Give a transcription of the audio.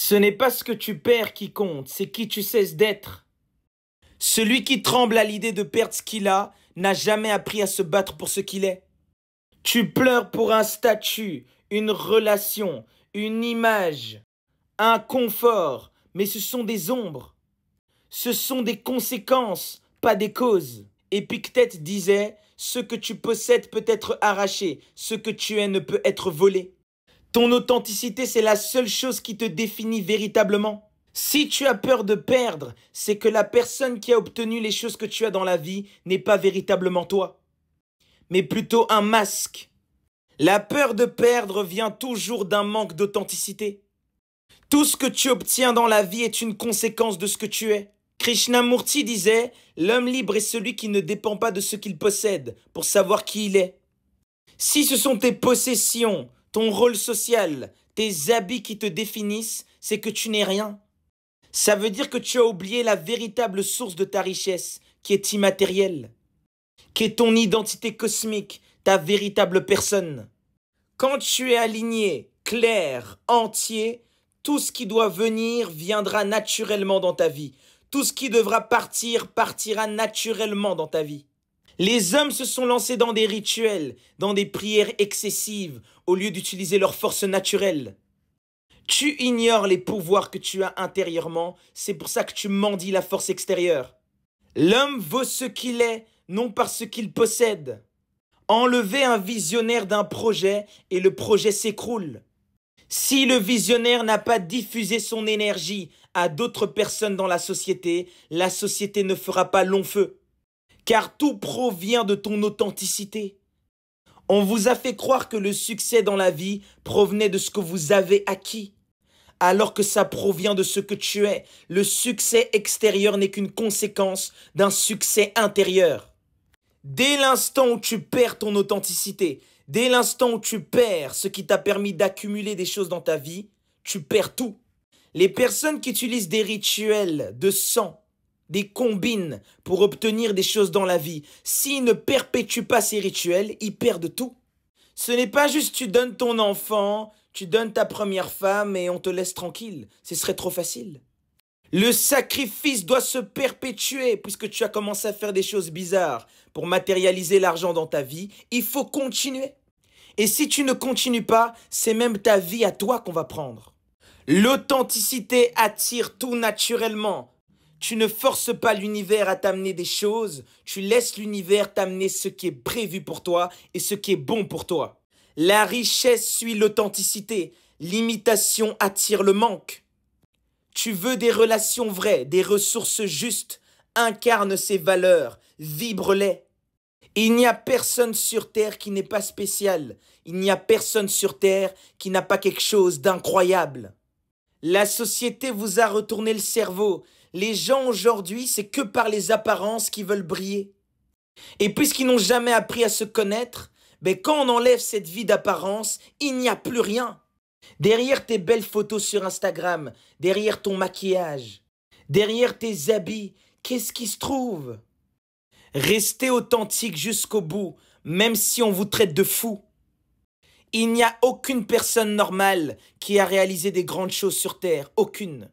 Ce n'est pas ce que tu perds qui compte, c'est qui tu cesses d'être. Celui qui tremble à l'idée de perdre ce qu'il a n'a jamais appris à se battre pour ce qu'il est. Tu pleures pour un statut, une relation, une image, un confort, mais ce sont des ombres. Ce sont des conséquences, pas des causes. Épictète disait « Ce que tu possèdes peut être arraché, ce que tu es ne peut être volé ». Ton authenticité, c'est la seule chose qui te définit véritablement. Si tu as peur de perdre, c'est que la personne qui a obtenu les choses que tu as dans la vie n'est pas véritablement toi, mais plutôt un masque. La peur de perdre vient toujours d'un manque d'authenticité. Tout ce que tu obtiens dans la vie est une conséquence de ce que tu es. Krishnamurti disait « L'homme libre est celui qui ne dépend pas de ce qu'il possède pour savoir qui il est. » Si ce sont tes possessions, ton rôle social, tes habits qui te définissent, c'est que tu n'es rien. Ça veut dire que tu as oublié la véritable source de ta richesse, qui est immatérielle, qui est ton identité cosmique, ta véritable personne. Quand tu es aligné, clair, entier, tout ce qui doit venir viendra naturellement dans ta vie. Tout ce qui devra partir partira naturellement dans ta vie. Les hommes se sont lancés dans des rituels, dans des prières excessives, au lieu d'utiliser leur force naturelle. Tu ignores les pouvoirs que tu as intérieurement, c'est pour ça que tu mendies la force extérieure. L'homme vaut ce qu'il est, non par ce qu'il possède. Enlevez un visionnaire d'un projet et le projet s'écroule. Si le visionnaire n'a pas diffusé son énergie à d'autres personnes dans la société ne fera pas long feu. Car tout provient de ton authenticité. On vous a fait croire que le succès dans la vie provenait de ce que vous avez acquis, alors que ça provient de ce que tu es. Le succès extérieur n'est qu'une conséquence d'un succès intérieur. Dès l'instant où tu perds ton authenticité, dès l'instant où tu perds ce qui t'a permis d'accumuler des choses dans ta vie, tu perds tout. Les personnes qui utilisent des rituels de sang, des combines pour obtenir des choses dans la vie, s'ils ne perpétuent pas ces rituels, ils perdent tout. Ce n'est pas juste tu donnes ton enfant, tu donnes ta première femme et on te laisse tranquille. Ce serait trop facile. Le sacrifice doit se perpétuer puisque tu as commencé à faire des choses bizarres pour matérialiser l'argent dans ta vie. Il faut continuer. Et si tu ne continues pas, c'est même ta vie à toi qu'on va prendre. L'authenticité attire tout naturellement. Tu ne forces pas l'univers à t'amener des choses, tu laisses l'univers t'amener ce qui est prévu pour toi et ce qui est bon pour toi. La richesse suit l'authenticité, l'imitation attire le manque. Tu veux des relations vraies, des ressources justes, incarne ces valeurs, vibre-les. Il n'y a personne sur terre qui n'est pas spécial, il n'y a personne sur terre qui n'a pas quelque chose d'incroyable. La société vous a retourné le cerveau. Les gens aujourd'hui, c'est que par les apparences qu'ils veulent briller. Et puisqu'ils n'ont jamais appris à se connaître, quand on enlève cette vie d'apparence, il n'y a plus rien. Derrière tes belles photos sur Instagram, derrière ton maquillage, derrière tes habits, qu'est-ce qui se trouve? Restez authentique jusqu'au bout, même si on vous traite de fou. Il n'y a aucune personne normale qui a réalisé des grandes choses sur Terre, aucune.